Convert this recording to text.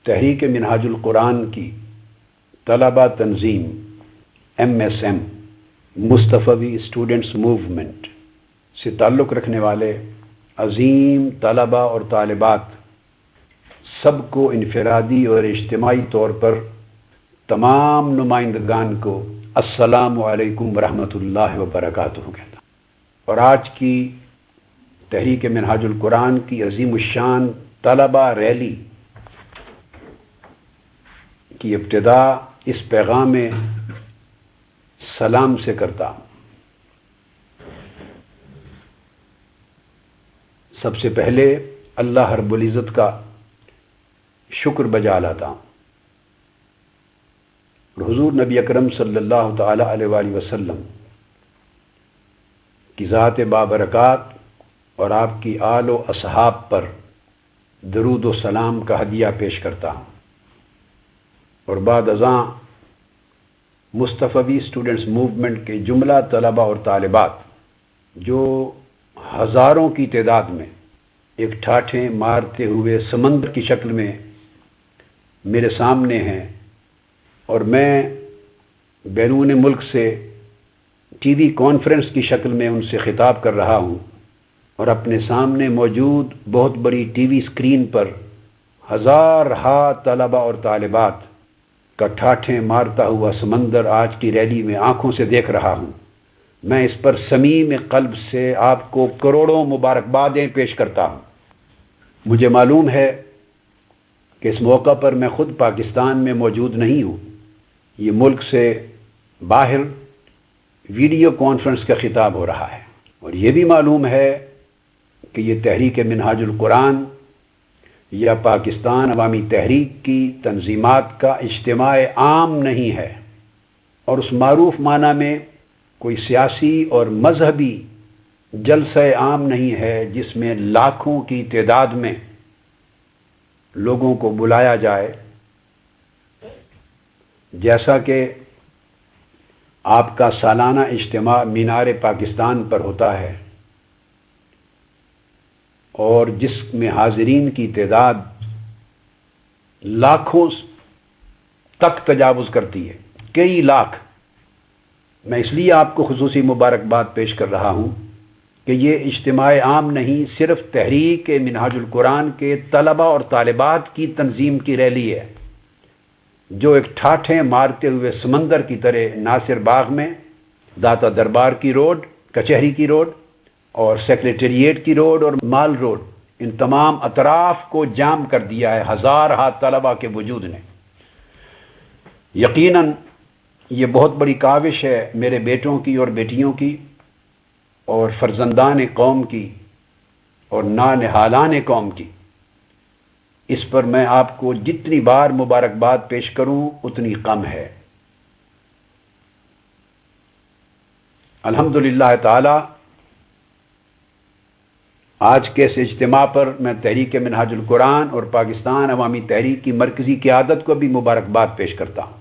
تحریک منہاج القرآن کی طلبہ تنظیم MSM مصطفوی اسٹوڈنٹس موومنٹ سے تعلق رکھنے والے عظیم طلبہ اور طالبات سب کو انفرادی اور اجتماعی طور پر تمام نمائندگان کو السلام علیکم ورحمۃ اللہ وبرکاتہ کہتا ہوں۔ اور آج کی تحریک منہاج القرآن کی عظیم الشان طلبہ ریلی کی ابتدا اس پیغام سلام سے کرتا ہوں۔ سب سے پہلے اللہ رب العزت کا شکر بجا لاتا ہوں اور حضور نبی اکرم صلی اللہ تعالی علیہ وآلہ وسلم کی ذات بابرکات اور آپ کی آل و اصحاب پر درود و سلام کا ہدیہ پیش کرتا ہوں، اور بعد ازاں مصطفوی اسٹوڈنٹس موومنٹ کے جملہ طلبہ اور طالبات جو ہزاروں کی تعداد میں ایک ٹھاٹھیں مارتے ہوئے سمندر کی شکل میں میرے سامنے ہیں، اور میں بیرون ملک سے ٹی وی کانفرنس کی شکل میں ان سے خطاب کر رہا ہوں، اور اپنے سامنے موجود بہت بڑی ٹی وی اسکرین پر ہزارہا طلبہ اور طالبات کا ٹھاٹھیں مارتا ہوا سمندر آج کی ریلی میں آنکھوں سے دیکھ رہا ہوں۔ میں اس پر صمیم قلب سے آپ کو کروڑوں مبارکبادیں پیش کرتا ہوں۔ مجھے معلوم ہے کہ اس موقع پر میں خود پاکستان میں موجود نہیں ہوں، یہ ملک سے باہر ویڈیو کانفرنس کا خطاب ہو رہا ہے، اور یہ بھی معلوم ہے کہ یہ تحریک منہاج القرآن یا پاکستان عوامی تحریک کی تنظیمات کا اجتماع عام نہیں ہے، اور اس معروف معنی میں کوئی سیاسی اور مذہبی جلسہ عام نہیں ہے جس میں لاکھوں کی تعداد میں لوگوں کو بلایا جائے، جیسا کہ آپ کا سالانہ اجتماع مینار پاکستان پر ہوتا ہے، اور جس میں حاضرین کی تعداد لاکھوں تک تجاوز کرتی ہے، کئی لاکھ۔ میں اس لیے آپ کو خصوصی مبارکباد پیش کر رہا ہوں کہ یہ اجتماع عام نہیں، صرف تحریک منہاج القرآن کے طلبہ اور طالبات کی تنظیم کی ریلی ہے، جو ایک ٹھاٹھیں مارتے ہوئے سمندر کی طرح ناصر باغ میں داتا دربار کی روڈ، کچہری کی روڈ اور سیکریٹریٹ کی روڈ اور مال روڈ، ان تمام اطراف کو جام کر دیا ہے ہزارہا طلبہ کے وجود نے۔ یقیناً یہ بہت بڑی کاوش ہے میرے بیٹوں کی اور بیٹیوں کی اور فرزندان قوم کی اور نانہالان قوم کی۔ اس پر میں آپ کو جتنی بار مبارکباد پیش کروں اتنی کم ہے۔ الحمدللہ تعالی آج کے اس اجتماع پر میں تحریک منہاج القرآن اور پاکستان عوامی تحریک کی مرکزی قیادت کو بھی مبارکباد پیش کرتا ہوں۔